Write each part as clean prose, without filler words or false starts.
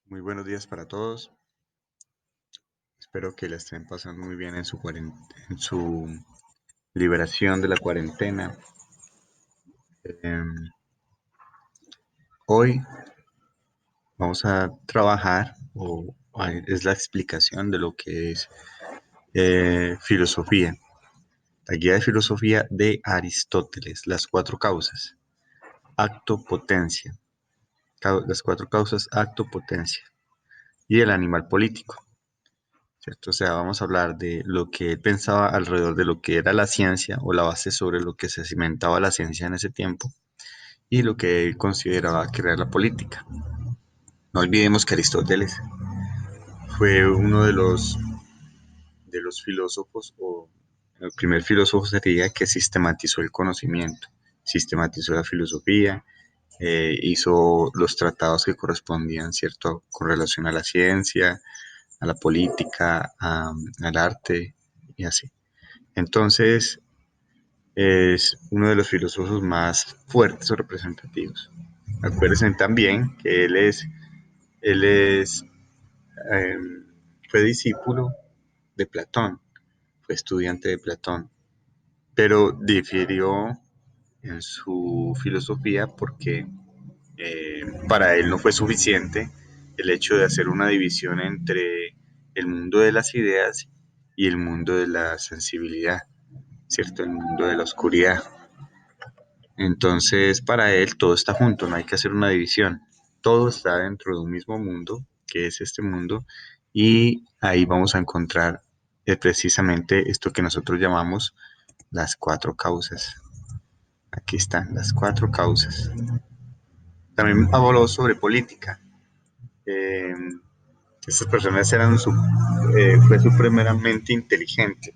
Muy buenos días para todos. Espero que la estén pasando muy bien en su liberación de la cuarentena. Hoy vamos a trabajar, es la explicación de lo que es filosofía. La guía de filosofía de Aristóteles, las cuatro causas, acto, potencia. Las cuatro causas, acto, potencia. Y el animal político. ¿Cierto? O sea, vamos a hablar de lo que él pensaba alrededor de lo que era la ciencia o la base sobre lo que se cimentaba la ciencia en ese tiempo y lo que él consideraba que era la política. No olvidemos que Aristóteles fue uno de los filósofos, o el primer filósofo sería que sistematizó el conocimiento, sistematizó la filosofía, hizo los tratados que correspondían, ¿cierto?, con relación a la ciencia, a la política, al arte y así. Entonces, es uno de los filósofos más fuertes o representativos. Acuérdense también que él es, eh, fue discípulo de Platón, fue estudiante de Platón, pero difirió en su filosofía porque para él no fue suficiente el hecho de hacer una división entre el mundo de las ideas y el mundo de la sensibilidad, ¿cierto? El mundo de la oscuridad. Entonces, para él todo está junto, no hay que hacer una división. Todo está dentro de un mismo mundo, que es este mundo, y ahí vamos a encontrar precisamente esto que nosotros llamamos las cuatro causas. Aquí están las cuatro causas. También habló sobre política. Eh, Estas personas fue supremamente inteligente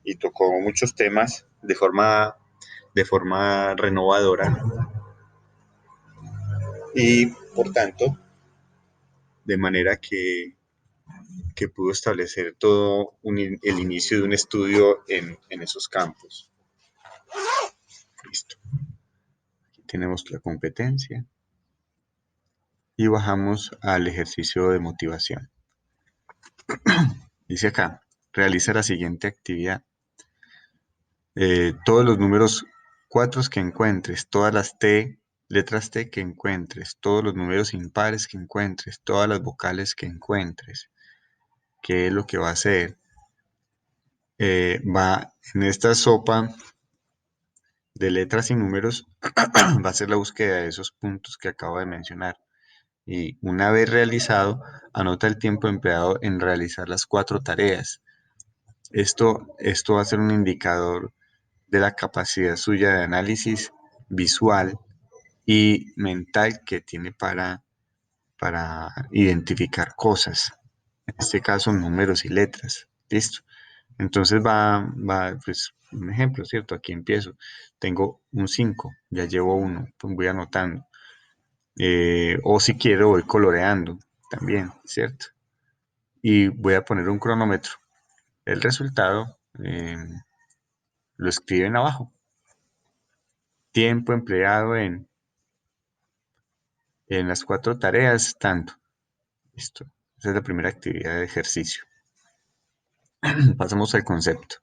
y tocó muchos temas de forma renovadora y por tanto de manera que pudo establecer el inicio de un estudio en esos campos. Listo. Aquí tenemos la competencia y bajamos al ejercicio de motivación. Dice acá, realiza la siguiente actividad. Todos los números 4 que encuentres, todas las letras T que encuentres, todos los números impares que encuentres, todas las vocales que encuentres. ¿Qué es lo que va a hacer? Va en esta sopa de letras y números, va a ser la búsqueda de esos puntos que acabo de mencionar. Y una vez realizado, anota el tiempo empleado en realizar las cuatro tareas. Esto va a ser un indicador de la capacidad suya de análisis visual y mental que tiene para identificar cosas. En este caso, números y letras. ¿Listo? Entonces pues, un ejemplo, ¿cierto? Aquí empiezo. Tengo un 5, ya llevo uno, pues voy anotando. O si quiero, voy coloreando también, ¿cierto? Y voy a poner un cronómetro. El resultado lo escriben abajo. Tiempo empleado en las cuatro tareas, tanto. Listo. Esa es la primera actividad de ejercicio. Pasamos al concepto.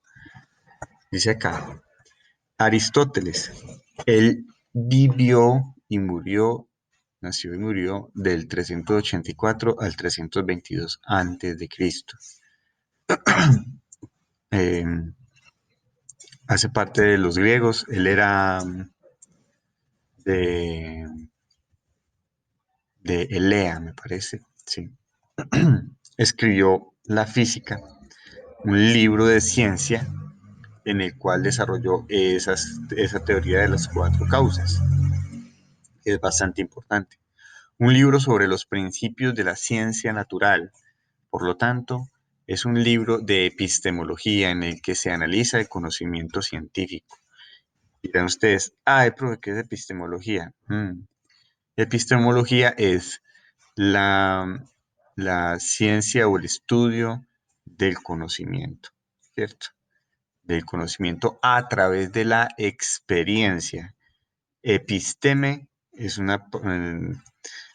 Dice acá, Aristóteles, él nació y murió del 384 al 322 antes de Cristo. Eh, Hace parte de los griegos, él era de, de Elea, me parece, sí. Escribió La Física, un libro de ciencia en el cual desarrolló esa teoría de las cuatro causas, que es bastante importante. Un libro sobre los principios de la ciencia natural, por lo tanto, es un libro de epistemología en el que se analiza el conocimiento científico. Dirán ustedes, profe, ¿qué es epistemología? Epistemología es la, la ciencia o el estudio del conocimiento, ¿cierto? Del conocimiento a través de la experiencia. Episteme es una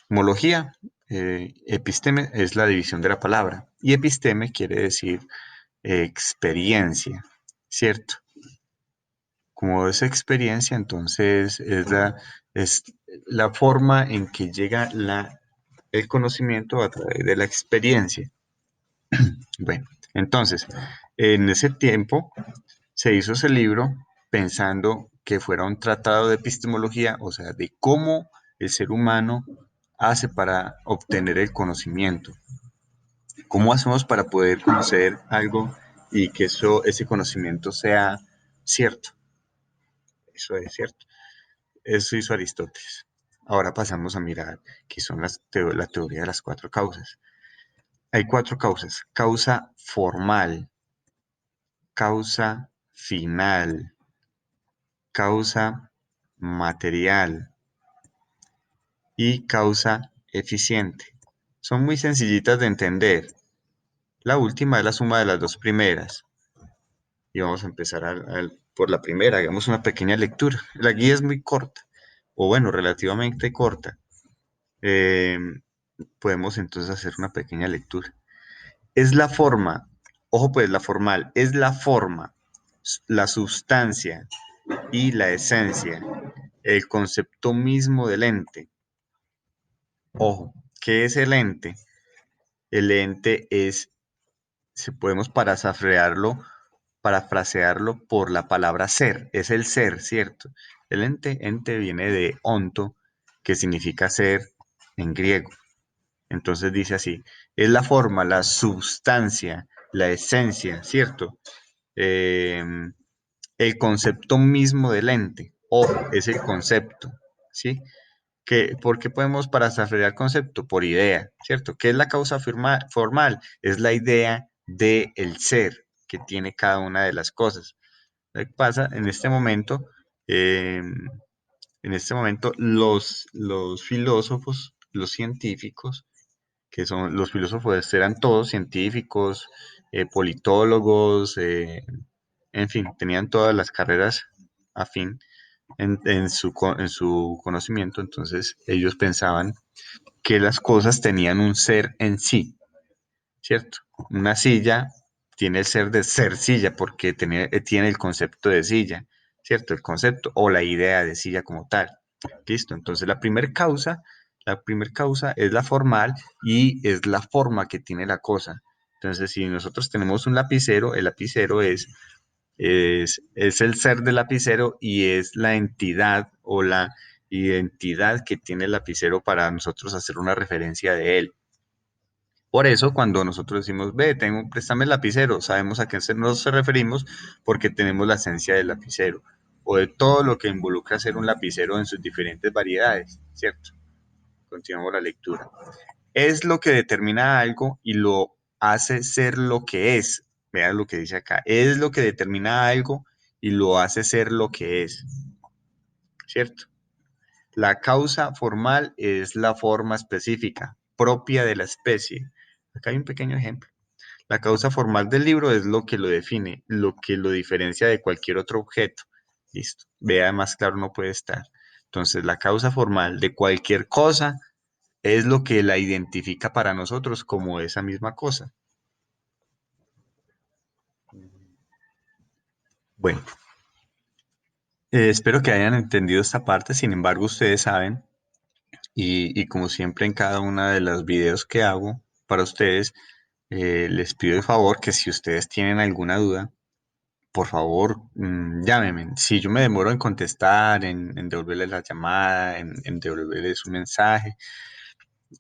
homología, episteme es la división de la palabra y episteme quiere decir experiencia, ¿cierto? Como es experiencia, entonces es la forma en que llega el conocimiento a través de la experiencia. Bueno, entonces, en ese tiempo se hizo ese libro pensando que fuera un tratado de epistemología, o sea, de cómo el ser humano hace para obtener el conocimiento. ¿Cómo hacemos para poder conocer algo y que ese conocimiento sea cierto? Eso es cierto. Eso hizo Aristóteles. Ahora pasamos a mirar qué son la teoría de las cuatro causas. Hay cuatro causas. Causa formal, causa final, causa material y causa eficiente. Son muy sencillitas de entender. La última es la suma de las dos primeras. Y vamos a empezar por la primera. Hagamos una pequeña lectura. La guía es muy corta, o bueno, relativamente corta. Eh, Podemos entonces hacer una pequeña lectura. Es la forma, ojo pues, la formal, es la forma, la sustancia y la esencia, el concepto mismo del ente. Ojo, ¿qué es el ente? El ente es, si podemos parafrasearlo por la palabra ser, es el ser, ¿cierto? El ente viene de onto, que significa ser en griego. Entonces dice así, es la forma, la sustancia, la esencia, ¿cierto? Eh, el concepto mismo del ente, ojo, es el concepto, ¿sí? ¿Por qué podemos parafrasear el concepto? Por idea, ¿cierto? ¿Qué es la causa formal? Es la idea del ser que tiene cada una de las cosas. ¿Qué pasa? Eh, en este momento los filósofos, los científicos, que son los filósofos eran todos científicos, politólogos, en fin, tenían todas las carreras afín en su conocimiento, entonces ellos pensaban que las cosas tenían un ser en sí, ¿cierto? Una silla tiene el ser de ser silla porque tiene el concepto de silla, ¿cierto? El concepto o la idea de silla como tal. Listo, entonces la primer causa es la formal y es la forma que tiene la cosa. Entonces, si nosotros tenemos un lapicero, el lapicero es el ser del lapicero y es la entidad o la identidad que tiene el lapicero para nosotros hacer una referencia de él. Por eso, cuando nosotros decimos, ve, préstame el lapicero, sabemos a qué nos referimos porque tenemos la esencia del lapicero o de todo lo que involucra ser un lapicero en sus diferentes variedades, ¿cierto? Continuamos la lectura. Es lo que determina algo y lo hace ser lo que es. Vean lo que dice acá. Es lo que determina algo y lo hace ser lo que es, ¿cierto? La causa formal es la forma específica, propia de la especie. Acá hay un pequeño ejemplo. La causa formal del libro es lo que lo define, lo que lo diferencia de cualquier otro objeto. Listo. Vea, más claro no puede estar. Entonces, la causa formal de cualquier cosa es lo que la identifica para nosotros como esa misma cosa. Bueno, espero que hayan entendido esta parte. Sin embargo, ustedes saben, y como siempre en cada uno de los videos que hago para ustedes, les pido de favor que si ustedes tienen alguna duda, por favor, llámenme. Si yo me demoro en contestar, en devolverles la llamada, en devolverles un mensaje,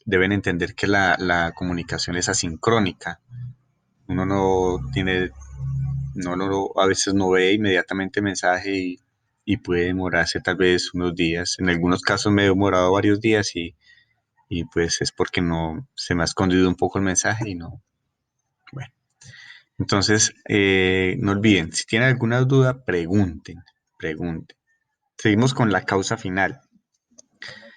deben entender que la comunicación es asincrónica. Uno no tiene, a veces no ve inmediatamente el mensaje y puede demorarse tal vez unos días. En algunos casos me he demorado varios días y pues es porque no se me ha escondido un poco el mensaje y no. Bueno, entonces, no olviden, si tienen alguna duda, pregunten. Seguimos con la causa final.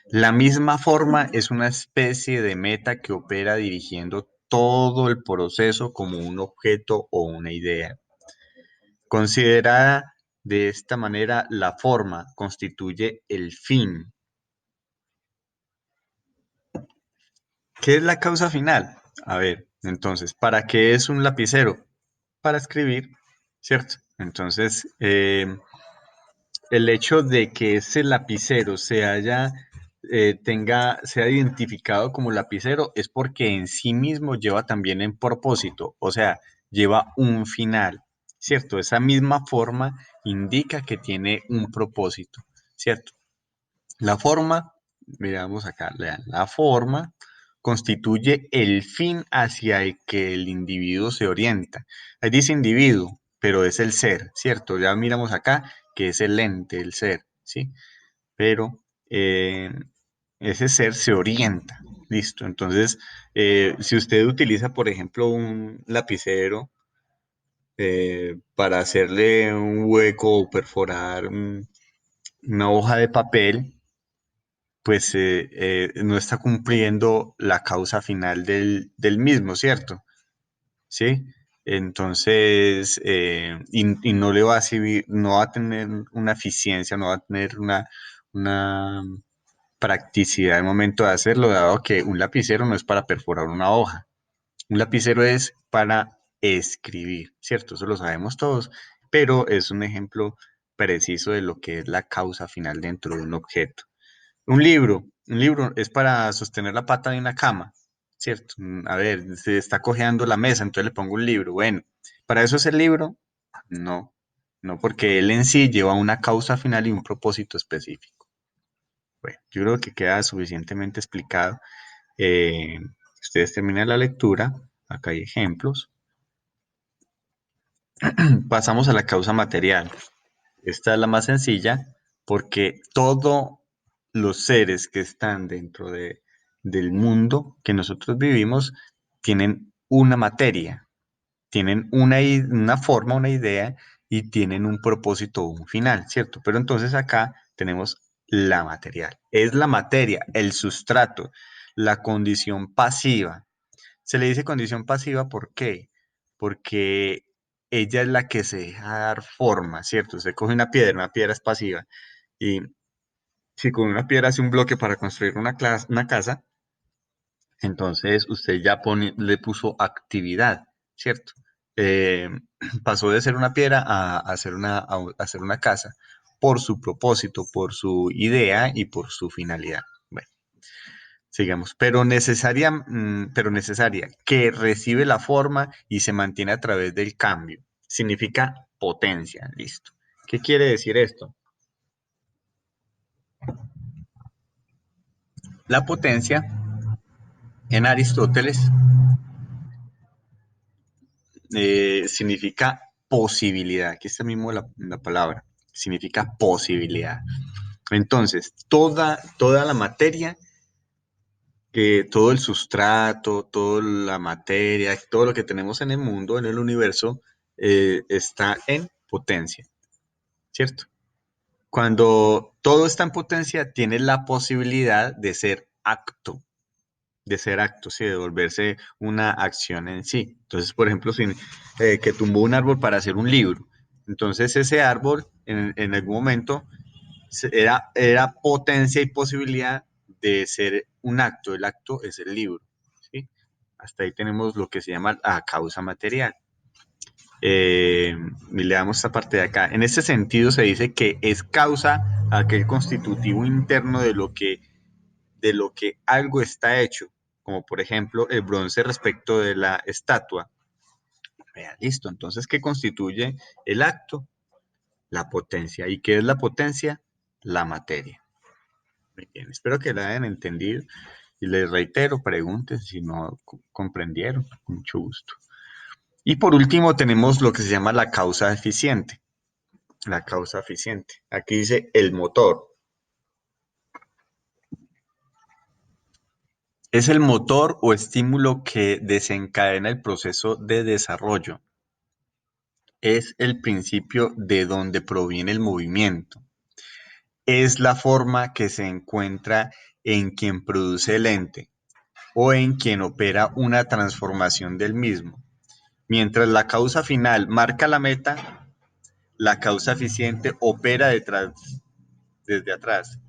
La misma forma es una especie de meta que opera dirigiendo todo el proceso como un objeto o una idea. Considerada de esta manera, la forma constituye el fin. ¿Qué es la causa final? A ver, entonces, ¿para qué es un lapicero? Para escribir, ¿cierto? Entonces, el hecho de que ese lapicero sea identificado como lapicero es porque en sí mismo lleva también un propósito, o sea, lleva un final, ¿cierto? Esa misma forma indica que tiene un propósito, ¿cierto? La forma, miramos acá, lean, la forma constituye el fin hacia el que el individuo se orienta. Ahí dice individuo, pero es el ser, ¿cierto? Ya miramos acá que es el ente, el ser, ¿sí? Pero eh, ese ser se orienta, listo. Entonces, si usted utiliza, por ejemplo, un lapicero para hacerle un hueco o perforar una hoja de papel, pues no está cumpliendo la causa final del mismo, ¿cierto? ¿Sí? Entonces, y no le va a servir, no va a tener una eficiencia, no va a tener una practicidad al momento de hacerlo, dado que un lapicero no es para perforar una hoja, un lapicero es para escribir, ¿cierto? Eso lo sabemos todos, pero es un ejemplo preciso de lo que es la causa final dentro de un objeto. Un libro es para sostener la pata de una cama, ¿cierto? A ver, se está cojeando la mesa, entonces le pongo un libro. Bueno, ¿para eso es el libro? No, no, porque él en sí lleva una causa final y un propósito específico. Bueno, yo creo que queda suficientemente explicado. Ustedes terminan la lectura, acá hay ejemplos. Pasamos a la causa material. Esta es la más sencilla porque todos los seres que están del mundo que nosotros vivimos tienen una materia, tienen una forma, una idea y tienen un propósito o un final, ¿cierto? Pero entonces acá tenemos la material. Es la materia, el sustrato, la condición pasiva. Se le dice condición pasiva, ¿por qué? Porque ella es la que se deja dar forma, ¿cierto? Usted coge una piedra es pasiva, y si con una piedra hace un bloque para construir una casa, entonces usted ya le puso actividad, ¿cierto? Eh, pasó de ser una piedra a hacer una casa por su propósito, por su idea y por su finalidad. Bueno, sigamos, pero necesaria, que recibe la forma y se mantiene a través del cambio. Significa potencia, listo. ¿Qué quiere decir esto? La potencia en Aristóteles significa posibilidad. Aquí está mismo la palabra. Significa posibilidad. Entonces, toda la materia, todo el sustrato, toda la materia, todo lo que tenemos en el mundo, en el universo, está en potencia, ¿cierto? Cuando todo está en potencia, tiene la posibilidad de ser acto, sí, de volverse una acción en sí. Entonces, por ejemplo, si, que tumbó un árbol para hacer un libro, entonces ese árbol en algún momento era potencia y posibilidad de ser un acto. El acto es el libro, ¿sí? Hasta ahí tenemos lo que se llama la causa material. Y le damos esta parte de acá. En este sentido se dice que es causa aquel constitutivo interno de lo que algo está hecho, como por ejemplo el bronce respecto de la estatua. Vea, listo, entonces, ¿qué constituye el acto? La potencia. ¿Y qué es la potencia? La materia. Muy bien, espero que la hayan entendido y les reitero, pregunten si no comprendieron, con mucho gusto. Y por último tenemos lo que se llama la causa eficiente. La causa eficiente. Aquí dice el motor. Es el motor o estímulo que desencadena el proceso de desarrollo. Es el principio de donde proviene el movimiento. Es la forma que se encuentra en quien produce el ente o en quien opera una transformación del mismo. Mientras la causa final marca la meta, la causa eficiente opera desde atrás,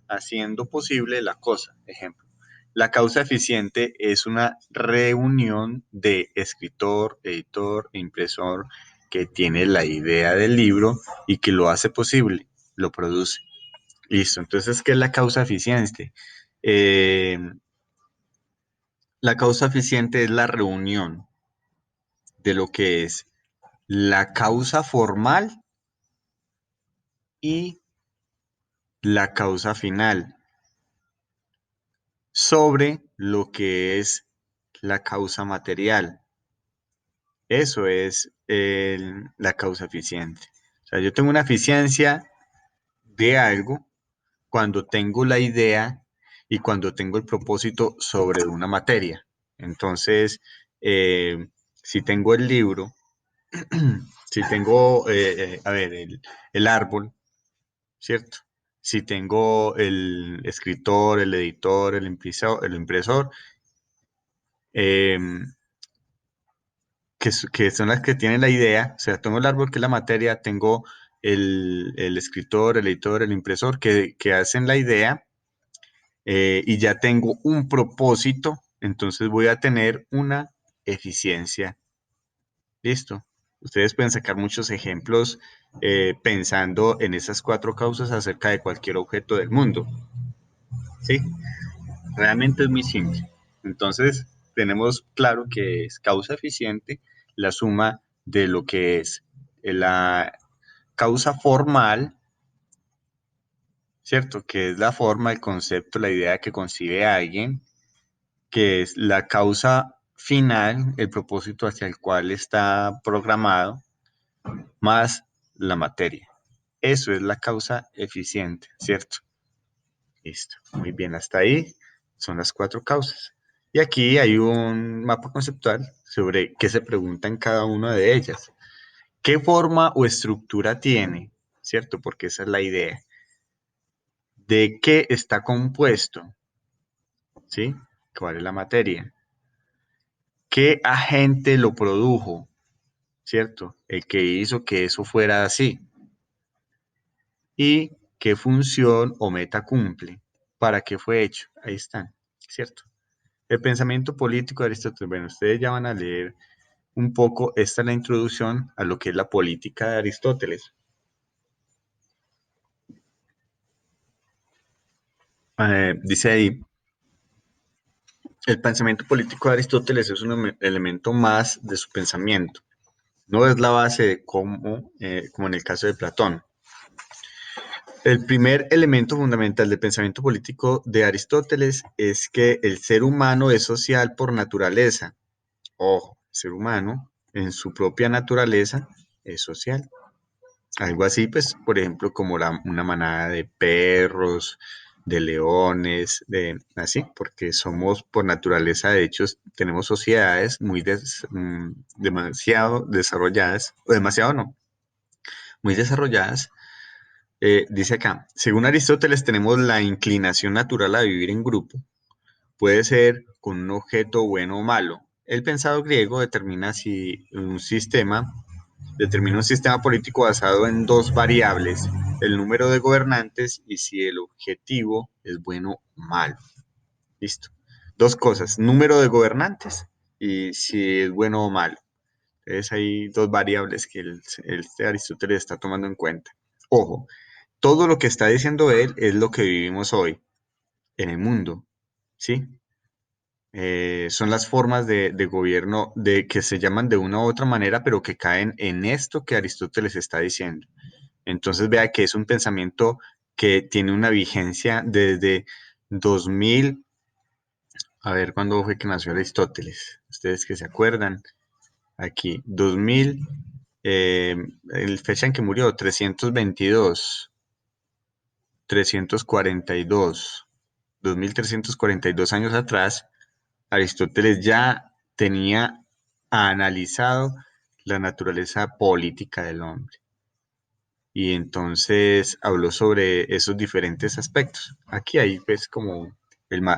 haciendo posible la cosa. Ejemplo. La causa eficiente es una reunión de escritor, editor e impresor que tiene la idea del libro y que lo hace posible, lo produce. Listo, entonces, ¿qué es la causa eficiente? Eh, la causa eficiente es la reunión de lo que es la causa formal y la causa final sobre lo que es la causa material. Eso es la causa eficiente. O sea, yo tengo una eficiencia de algo cuando tengo la idea y cuando tengo el propósito sobre una materia. Entonces, si tengo el libro, si tengo, a ver, el árbol, ¿cierto? Si tengo el escritor, el editor, el impresor, eh, que son las que tienen la idea, o sea, tengo el árbol que es la materia, tengo el escritor, el editor, el impresor que hacen la idea y ya tengo un propósito, entonces voy a tener una eficiencia. Listo. Ustedes pueden sacar muchos ejemplos pensando en esas cuatro causas acerca de cualquier objeto del mundo. ¿Sí? Realmente es muy simple. Entonces, tenemos claro que es causa eficiente la suma de lo que es la causa formal, ¿cierto? Que es la forma, el concepto, la idea que concibe alguien, que es la causa final, el propósito hacia el cual está programado, más la materia. Eso es la causa eficiente, ¿cierto? Listo, muy bien, hasta ahí son las cuatro causas. Y aquí hay un mapa conceptual sobre qué se pregunta en cada una de ellas. ¿Qué forma o estructura tiene? ¿Cierto? Porque esa es la idea. ¿De qué está compuesto? ¿Sí? ¿Cuál es la materia? ¿Qué agente lo produjo? ¿Cierto? El que hizo que eso fuera así. ¿Y qué función o meta cumple? ¿Para qué fue hecho? Ahí están, ¿cierto? El pensamiento político de Aristóteles. Bueno, ustedes ya van a leer un poco, esta es la introducción a lo que es la política de Aristóteles. Dice ahí, el pensamiento político de Aristóteles es un elemento más de su pensamiento. No es la base de como en el caso de Platón. El primer elemento fundamental del pensamiento político de Aristóteles es que el ser humano es social por naturaleza. Ojo, el ser humano en su propia naturaleza es social. Algo así, pues, por ejemplo, como una manada de perros, de leones, de así, porque somos por naturaleza, de hecho, tenemos sociedades demasiado desarrolladas, o demasiado no, muy desarrolladas. Dice acá, según Aristóteles, tenemos la inclinación natural a vivir en grupo. Puede ser con un objeto bueno o malo. El pensado griego determina un sistema político basado en dos variables, el número de gobernantes y si el objetivo es bueno o malo. Listo. Dos cosas, número de gobernantes y si es bueno o malo. Entonces hay dos variables que este Aristóteles está tomando en cuenta. Ojo, todo lo que está diciendo él es lo que vivimos hoy en el mundo, ¿sí? Son las formas de gobierno que se llaman de una u otra manera, pero que caen en esto que Aristóteles está diciendo. Entonces vea que es un pensamiento que tiene una vigencia desde 2000, a ver cuándo fue que nació Aristóteles, ustedes que se acuerdan, aquí, 2000, el fecha en que murió, 322, 342, 2342 años atrás, Aristóteles ya tenía analizado la naturaleza política del hombre. Y entonces habló sobre esos diferentes aspectos. Aquí hay pues como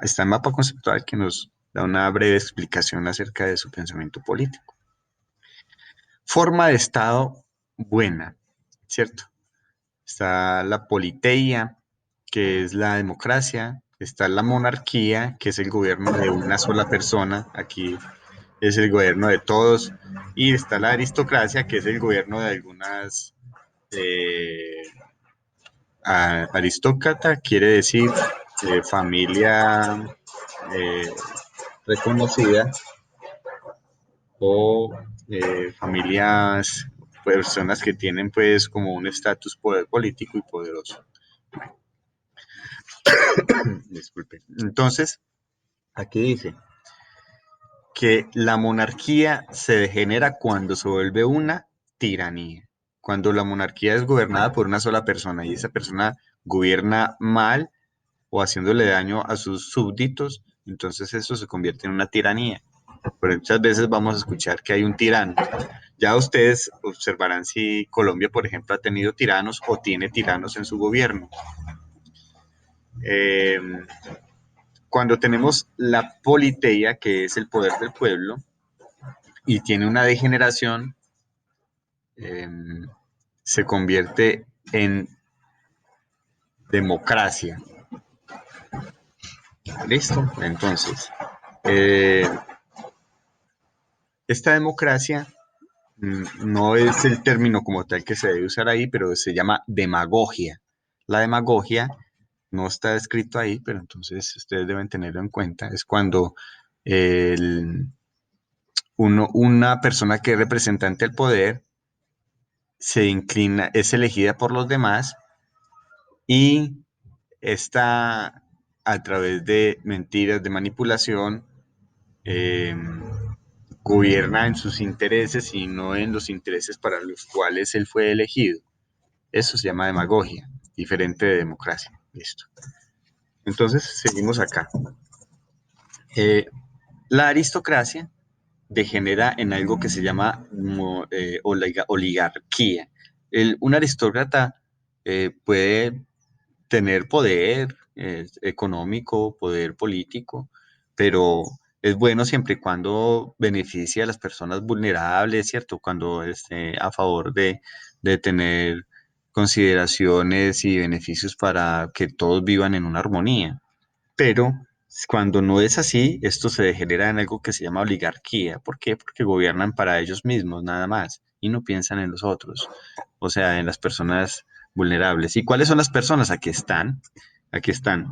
está el mapa conceptual que nos da una breve explicación acerca de su pensamiento político. Forma de Estado buena, ¿cierto? Está la politeia, que es la democracia, está la monarquía, que es el gobierno de una sola persona, aquí es el gobierno de todos, y está la aristocracia, que es el gobierno de algunas... aristócrata quiere decir familia eh, reconocida o familias, personas que tienen pues como un estatus poder político y poderoso. Disculpe. Entonces, aquí dice que la monarquía se degenera cuando se vuelve una tiranía. Cuando la monarquía es gobernada por una sola persona y esa persona gobierna mal o haciéndole daño a sus súbditos, entonces eso se convierte en una tiranía. Pero muchas veces vamos a escuchar que hay un tirano. Ya ustedes observarán si Colombia, por ejemplo, ha tenido tiranos o tiene tiranos en su gobierno. Eh, Cuando tenemos la politeia, que es el poder del pueblo, y tiene una degeneración, eh, se convierte en democracia. ¿Listo? Entonces, eh, esta democracia no es el término como tal que se debe usar ahí, pero se llama demagogia. La demagogia no está escrito ahí, pero entonces ustedes deben tenerlo en cuenta. Es cuando el, una persona que es representante del poder se inclina, es elegida por los demás y está a través de mentiras, de manipulación, eh, gobierna en sus intereses y no en los intereses para los cuales él fue elegido. Eso se llama demagogia, diferente de democracia. Listo. Entonces, seguimos acá. Eh, la aristocracia degenera en algo que se llama oligarquía. Un aristócrata puede tener poder económico, poder político, pero es bueno siempre y cuando beneficie a las personas vulnerables, ¿cierto? Cuando esté a favor de tener consideraciones y beneficios para que todos vivan en una armonía. Pero cuando no es así, esto se degenera en algo que se llama oligarquía. ¿Por qué? Porque gobiernan para ellos mismos, nada más, y no piensan en los otros, o sea, en las personas vulnerables. ¿Y cuáles son las personas? Aquí están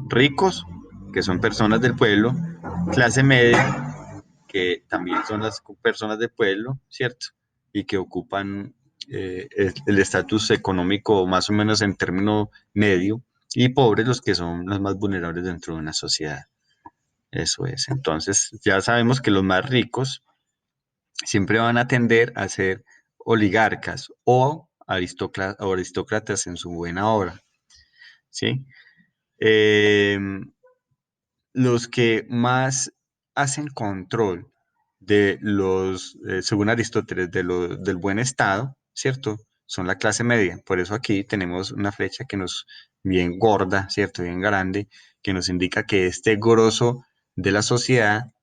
ricos, que son personas del pueblo, clase media, que también son las personas del pueblo, ¿cierto? Y que ocupan el estatus económico más o menos en término medio, y pobres los que son los más vulnerables dentro de una sociedad. Eso es. Entonces, ya sabemos que los más ricos siempre van a tender a ser oligarcas o aristócratas en su buena hora, ¿sí? Eh, los que más hacen control de los, según Aristóteles, del buen estado, ¿cierto? Son la clase media. Por eso aquí tenemos una flecha que nos, bien gorda, ¿cierto? Bien grande, que nos indica que este grosso de la sociedad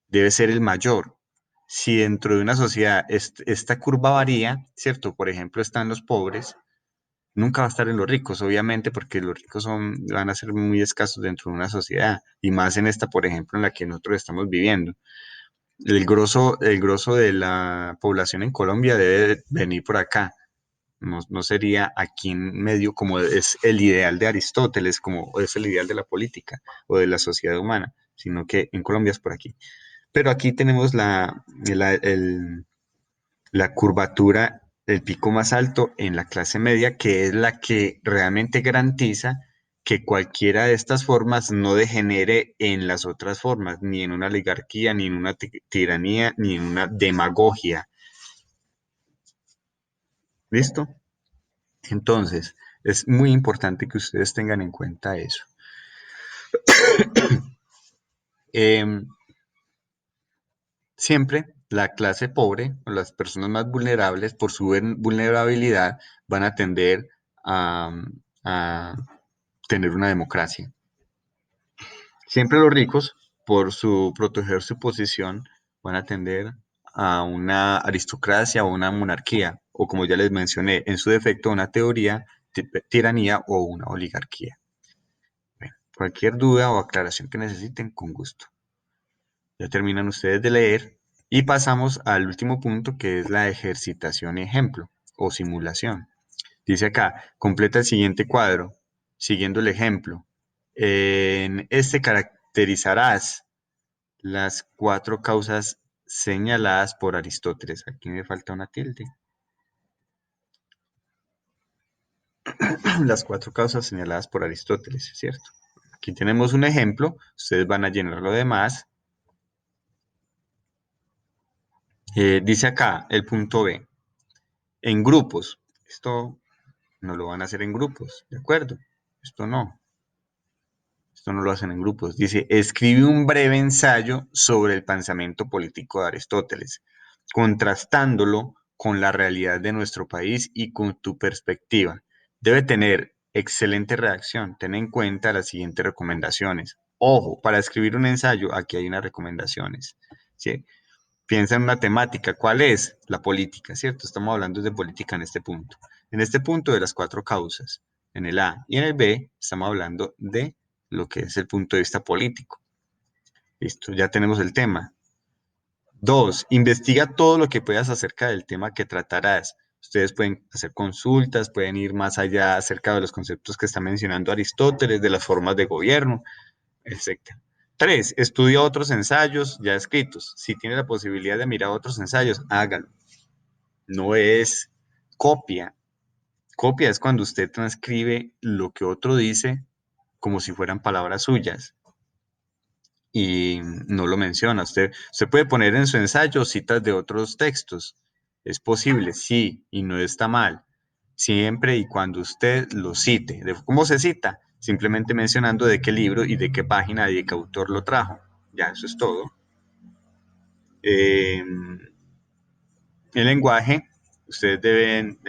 debe ser el mayor. Si dentro de una sociedad esta curva varía, ¿cierto? Por ejemplo, están los pobres, nunca va a estar en los ricos, obviamente, porque los ricos van a ser muy escasos dentro de una sociedad, y más en esta, por ejemplo, en la que nosotros estamos viviendo. El grosso de la población en Colombia debe venir por acá. No, no sería aquí en medio como es el ideal de Aristóteles, como es el ideal de la política o de la sociedad humana, sino que en Colombia es por aquí. Pero aquí tenemos la curvatura, el pico más alto en la clase media, que es la que realmente garantiza que cualquiera de estas formas no degenere en las otras formas, ni en una oligarquía, ni en una tiranía, ni en una demagogia. ¿Listo? Entonces, es muy importante que ustedes tengan en cuenta eso. Eh, Siempre la clase pobre o las personas más vulnerables, por su vulnerabilidad, van a tender a, a tener una democracia. Siempre los ricos, por su proteger su posición, van a tender a una aristocracia o una monarquía, o como ya les mencioné, en su defecto, una teoría, tiranía o una oligarquía. Bueno, Cualquier duda o aclaración que necesiten, con gusto. Ya terminan ustedes de leer y pasamos al último punto, que es la ejercitación ejemplo o simulación. Dice acá, completa el siguiente cuadro, siguiendo el ejemplo. En este caracterizarás las 4 causas señaladas por Aristóteles. Aquí me falta una tilde. Las 4 causas señaladas por Aristóteles, ¿cierto? Aquí tenemos un ejemplo, ustedes van a llenar lo demás. Dice acá el punto B, en grupos. Esto no lo van a hacer en grupos, ¿de acuerdo? Esto no. Esto no lo hacen en grupos. Dice, escribe un breve ensayo sobre el pensamiento político de Aristóteles, contrastándolo con la realidad de nuestro país y con tu perspectiva. Debe tener excelente redacción. Ten en cuenta las siguientes recomendaciones. Ojo, para escribir un ensayo, aquí hay unas recomendaciones. ¿Sí? Piensa en una temática. ¿Cuál es? La política, ¿cierto? Estamos hablando de política en este punto. En este punto de las 4 causas. En el A y en el B estamos hablando de lo que es el punto de vista político. Listo, ya tenemos el tema. 2, investiga todo lo que puedas acerca del tema que tratarás. Ustedes pueden hacer consultas, pueden ir más allá acerca de los conceptos que está mencionando Aristóteles, de las formas de gobierno, etc. 3, estudia otros ensayos ya escritos. Si tiene la posibilidad de mirar otros ensayos, hágalo. No es copia. Copia es cuando usted transcribe lo que otro dice como si fueran palabras suyas y no lo menciona. Usted puede poner en su ensayo citas de otros textos. Es posible, sí, y no está mal. Siempre y cuando usted lo cite. ¿Cómo se cita? Simplemente mencionando de qué libro y de qué página y de qué autor lo trajo. Ya, eso es todo. El lenguaje, ustedes deben,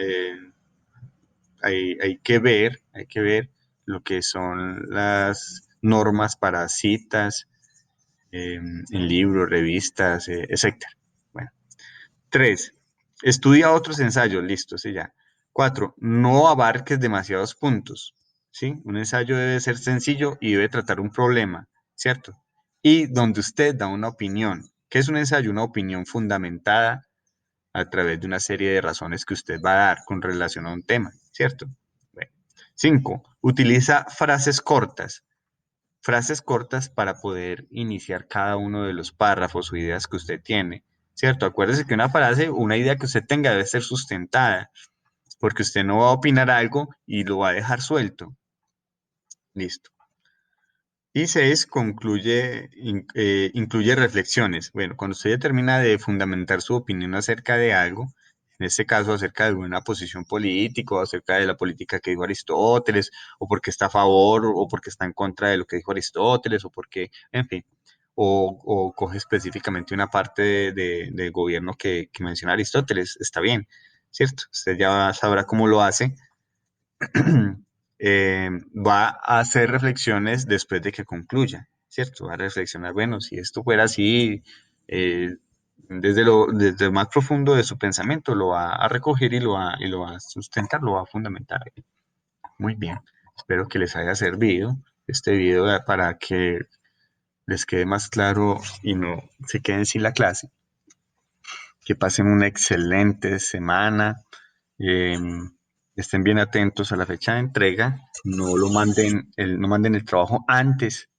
hay que ver lo que son las normas para citas, en libros, revistas, etcétera. Bueno, 3, estudia otros ensayos, listo, sí ya. 4, no abarques demasiados puntos, ¿sí? Un ensayo debe ser sencillo y debe tratar un problema, ¿cierto? Y donde usted da una opinión. ¿Qué es un ensayo? Una opinión fundamentada a través de una serie de razones que usted va a dar con relación a un tema, ¿cierto? Bueno. 5, utiliza frases cortas. Frases cortas para poder iniciar cada uno de los párrafos o ideas que usted tiene, ¿cierto? Acuérdese que una frase, una idea que usted tenga debe ser sustentada, porque usted no va a opinar algo y lo va a dejar suelto. Listo. Y 6, incluye reflexiones. Bueno, cuando usted ya termina de fundamentar su opinión acerca de algo, en este caso acerca de una posición política, o acerca de la política que dijo Aristóteles, o porque está a favor, o porque está en contra de lo que dijo Aristóteles, o porque, en fin, o coge específicamente una parte del gobierno que menciona Aristóteles, está bien, ¿cierto? Usted ya sabrá cómo lo hace. Va a hacer reflexiones después de que concluya, ¿cierto? Va a reflexionar, bueno, si esto fuera así, eh, desde lo más profundo de su pensamiento, lo va a recoger y lo va a sustentar, lo va a fundamentar. Muy bien, espero que les haya servido este video para que les quede más claro y no se queden sin la clase. Que pasen una excelente semana. Eh, Estén bien atentos a la fecha de entrega. No manden el trabajo antes,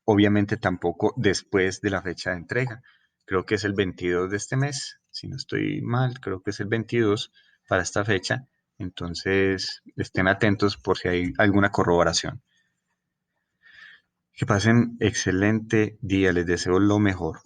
obviamente tampoco después de la fecha de entrega. Creo que es el 22 de este mes, si no estoy mal, creo que es el 22 para esta fecha. Entonces, estén atentos por si hay alguna corroboración. Que pasen excelente día, les deseo lo mejor.